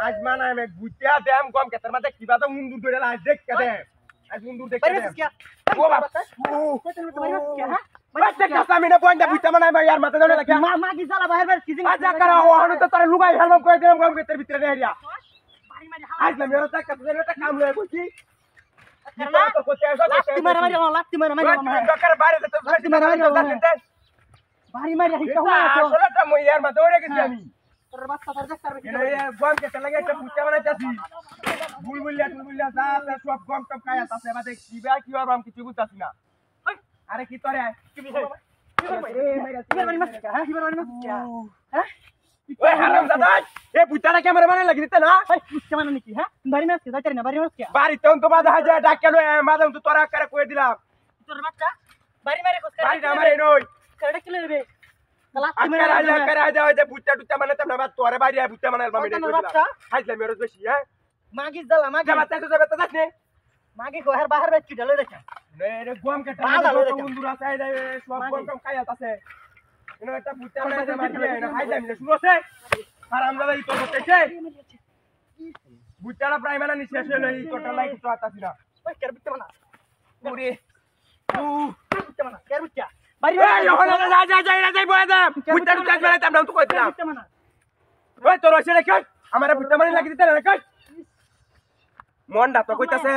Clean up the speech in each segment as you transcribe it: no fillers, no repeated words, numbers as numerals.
আজ মানা আমি গুতিয়া দেম গম কেতার মাঝে কিবা তো মুন্ডুর ধরে আজ দেখ কেদে আজ মুন্ডুর দেখ কেদে ও বাবা বাচ্চা কাসামি না পয়েন্ট বুঝতে মানে ভাই আর মাথা ধরে লাগে মা কি জ্বালা বাইরে বাইরে কিজিং আজ করা ও হন তো তার লুগাই হেলম করে দিলাম গম কেতার ভিতরে রেহিয়া আজ না মেরা টাকা তো এটা কাম লয় বুঝি তো কোতে আসো লাত্তি মারা দরকার বাইরে তো লাত্তি মারা বাড়ি মারি হিটা হলো আসলেটা মই ইয়ার মা দৌড়ে গেছি আমি তোর বাচ্চা ধরে দেখ করবে এই গম কেটে লাগে এটা পুচা বানাইতাছি বুলবুলিয়া যা সব গম টপ খায় আছে বাদে কিবা কি আর আমি কিছু বুঝতাছি না আরে কি তোরে কি বিষয় ওই হারামজাদা এ পুচাটা ক্যামেরা বানাই লাগি দিতে না ওই পুচা বানাই নাকি হ্যাঁ বাড়ি মাছ যাইতারি না বাড়ি মাছ কি বাড়ি তো বাদা হাজা ডাক্কেলো মাদাম তো তোরা করে কই দিলাম তোর বাচ্চা বাড়ি মারে কোস বাড়ি না মারে নই কেডা কিলে রে লাত্তি মারা করে আজা ওই যে পুচা টুচা বানাইতাম না তোরে বাড়ি আই পুচা বানাইল বামি কইলা হাজলা মেরজ বেশি হ্যাঁ মাগি জ্বালা মাগি বাচ্চা তো যাবে তো যাস নে মাগি গোহার বাহার বেচ কিডা লই দেখা নে রে গম কেটে বন্ধুরা চাই দে সব গম কম খাইয়া আছে এনো একটা পুচা বানাইতে মারি না খাইলাম না শুনো আছে হারামজাদা ই তো করতেছে বুচারা প্রাইমারা নি শেষ হলো এই টোটাল লাইক তো আতাছি না ওই কের বুচা বানা ওরে বুচা বানা কের বুচা বাড়ি এই ওখানে যা বয় দে বুচা টুচা বানাইতাম না তো কইতাম বুচা বানা ওই তোর ওইছে রেখ আমারে বুচা বানাই লাগি দিতে না কই মনটা তো কইতাছে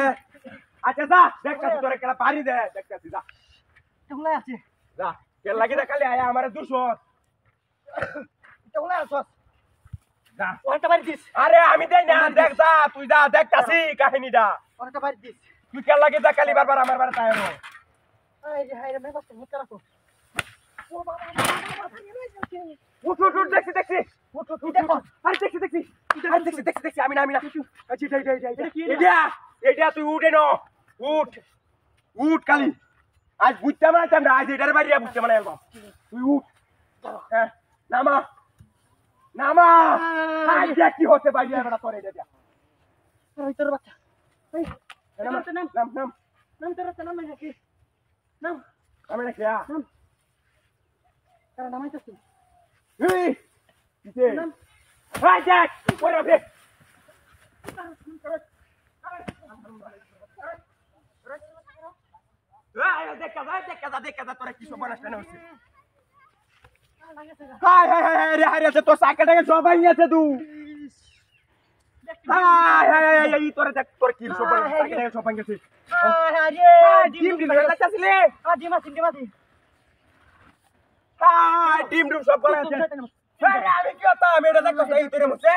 আচ্ছা যা দেখ তোরে কেলা পারি দে দেখতাছি যা টুলাই আছে যা কে লাগি দে খালি আয়া আমারে 200 টুলাই আছে যা ওটা বাড়ি দিস আরে আমি দেই না দেখ যা তুই যা দেখতাছি কাহিনীটা ওটা বাড়ি দিস তুই কে লাগি দে খালি বারবার আমার বারে তাইরো এই যে হাইরে মেবা তো মুখ রাখো ও বাবা উঠ দেখছি উঠ দেখো আরে দেখছি আমি না আচ্ছা এটা তুই উঠে নো উঠ কালি আজ বুঝতে মানাইতাম না আজ এটার বাইরে বুঝতে মানাই তুই উঠ হ্যাঁ নামা আজ দেখ কি হচ্ছে বাইরে বেটা তোর এটা ওই তোর বাচ্চা এই নাম তোর নাম নাকি নাম আমি নাকি নাম তার নাম আইতাছি এই কিসে নাম হাই দেখ ওরে ওরে দেখা তোরা কি সব বানাস না হচ্ছে হাই তোর সাইকেলটাকে সব ভাঙিয়েছে তুই হাই তোরা দেখ তোর কি সব বানাস সাইকেলটাকে সব ভাঙিয়েছে ডিম সব বানাইছে আমি কি হতাম এটা দেখ এই তোরে মুছে